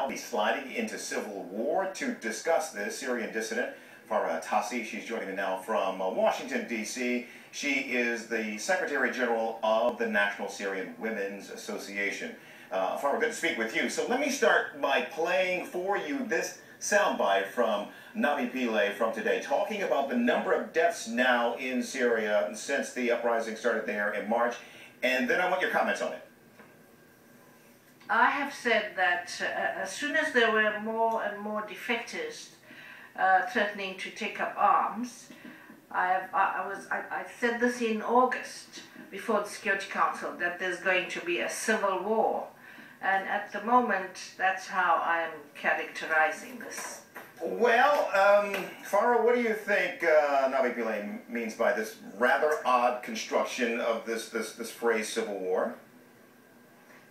now sliding into civil war. To discuss this, Syrian dissident Farah Atassi, she's joining me now from Washington, D.C. She is the Secretary General of the National Syrian Women's Association. Farah, good to speak with you. So let me start by playing for you this soundbite from Nabi Pillay from today, talking about the number of deaths now in Syria since the uprising started there in March. And then I want your comments on it. I have said that as soon as there were more and more defectors threatening to take up arms, I said this in August before the Security Council, that there's going to be a civil war. And at the moment, that's how I am characterizing this. Well, Farah, what do you think Nabi Pillay means by this rather odd construction of this phrase, civil war?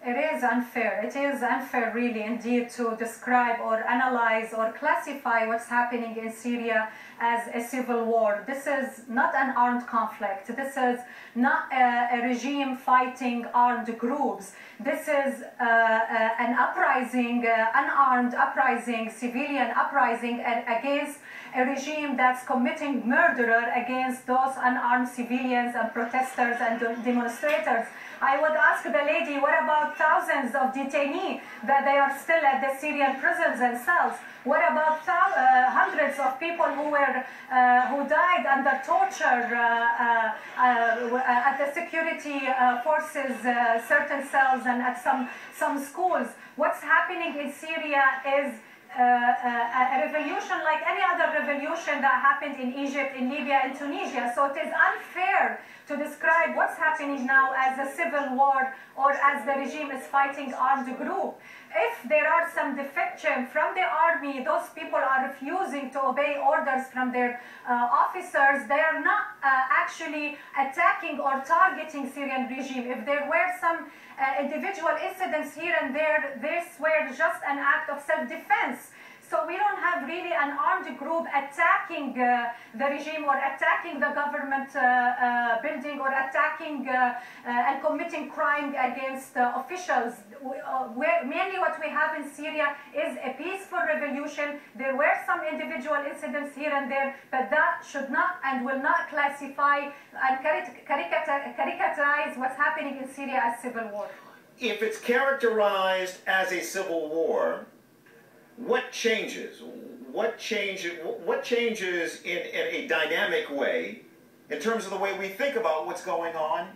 It is unfair. It is unfair, really, indeed, to describe or analyze or classify what's happening in Syria as a civil war. This is not an armed conflict. This is not a regime fighting armed groups. This is an uprising, unarmed uprising, civilian uprising against a regime that's committing murder against those unarmed civilians and protesters and demonstrators. I would ask the lady, what about thousands of detainees that they are still at the Syrian prisons and cells? What about hundreds of people who died under torture at the security forces, certain cells, and at some schools? What's happening in Syria is a revolution like any other revolution that happened in Egypt, in Libya, and Tunisia. So it is unfair to describe what's happening now as a civil war or as the regime is fighting armed group. If there are some defection from the army, those people are refusing to obey orders from their officers, they are not actually attacking or targeting Syrian regime. If there were some individual incidents here and there, this were just an act of self-defense. So we don't have really an armed group attacking the regime or attacking the government building or attacking and committing crime against officials. Mainly what we have in Syria is a peaceful revolution. There were some individual incidents here and there, but that should not and will not classify and caricaturize what's happening in Syria as civil war. If it's characterized as a civil war, what changes? What changes in a dynamic way in terms of the way we think about what's going on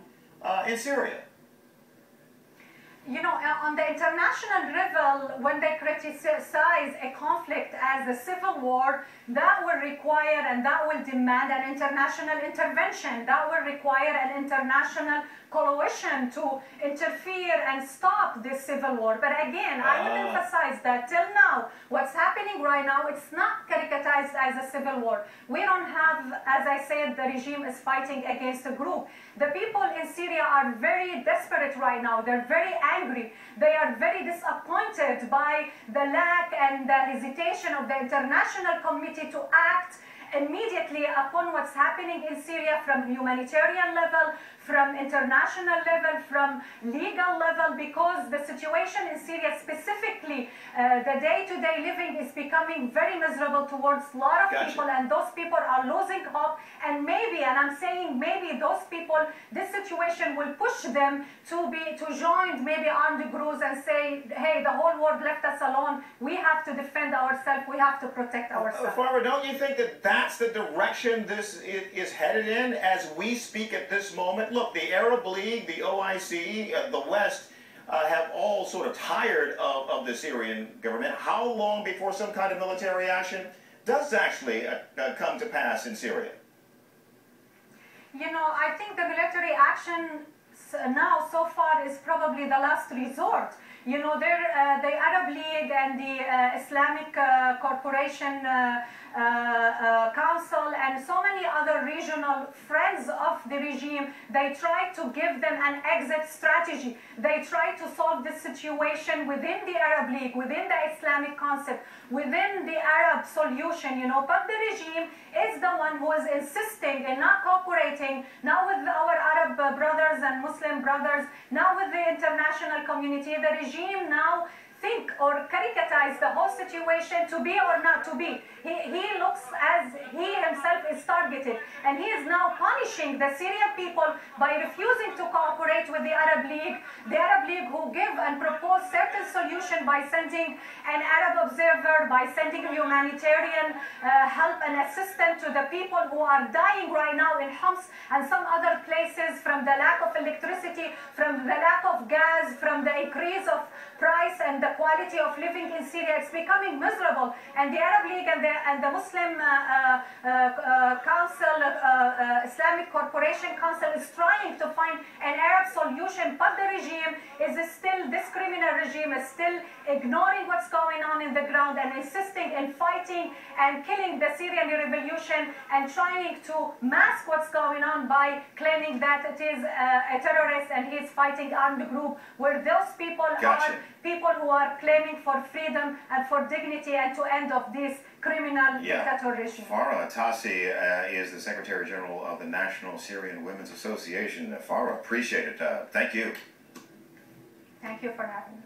in Syria? You know, on the international level, when they criticize a conflict as a civil war, that will require and that will demand an international intervention. That will require an international coalition to interfere and stop this civil war. But again, I would emphasize that till now, what's happening right now, it's not caricaturized as a civil war. We don't have, as I said, the regime is fighting against a group. The people in Syria are very desperate right now. They're very angry. They are very disappointed by the lack and the hesitation of the international community to act immediately upon what's happening in Syria from humanitarian level, from international level, from legal level, because the situation in Syria specifically, the day-to-day living is becoming very miserable towards a lot of people, and those people are losing hope, and maybe, and I'm saying maybe those people, this situation will push them to join maybe armed groups and say, hey, the whole world left us alone, we have to defend ourselves, we have to protect ourselves. Farah, don't you think that that's the direction this is headed in as we speak at this moment? Look, the Arab League, the OIC, the West have all sort of tired of the Syrian government. How long before some kind of military action does actually come to pass in Syria? You know, I think the military action now so far is probably the last resort. You know, the Arab League and the Islamic Cooperation Council and so many other regional friends of the regime, they try to give them an exit strategy. They try to solve the situation within the Arab League, within the Islamic concept, within the Arab solution, you know. But the regime is the one who is insisting in not cooperating, not with our Arab brothers and Muslim brothers, not with the international community. The regime now think or caricaturize the whole situation to be or not to be. He looks as he himself is targeted, and he is now punishing the Syrian people by refusing to cooperate with the Arab League who give and propose certain solution by sending an Arab observer, by sending humanitarian help and assistance to the people who are dying right now in Homs and some other places from the lack of electricity, from the lack of gas, from the increase of price and the quality of living in Syria. It's becoming miserable, and the Arab League and the Muslim Council, Islamic Cooperation Council is trying to find an Arab solution, but the regime is still, this criminal regime is still ignoring what's going on in the ground and insisting in fighting and killing the Syrian revolution and trying to mask what's going on by claiming that it is a terrorist and he's fighting armed group, where those people are people who are claiming for freedom and for dignity and to end of this criminal dictator regime. Farah Atassi is the Secretary General of the National Syrian Women's Association. Farah, appreciate it. Thank you. Thank you for having me.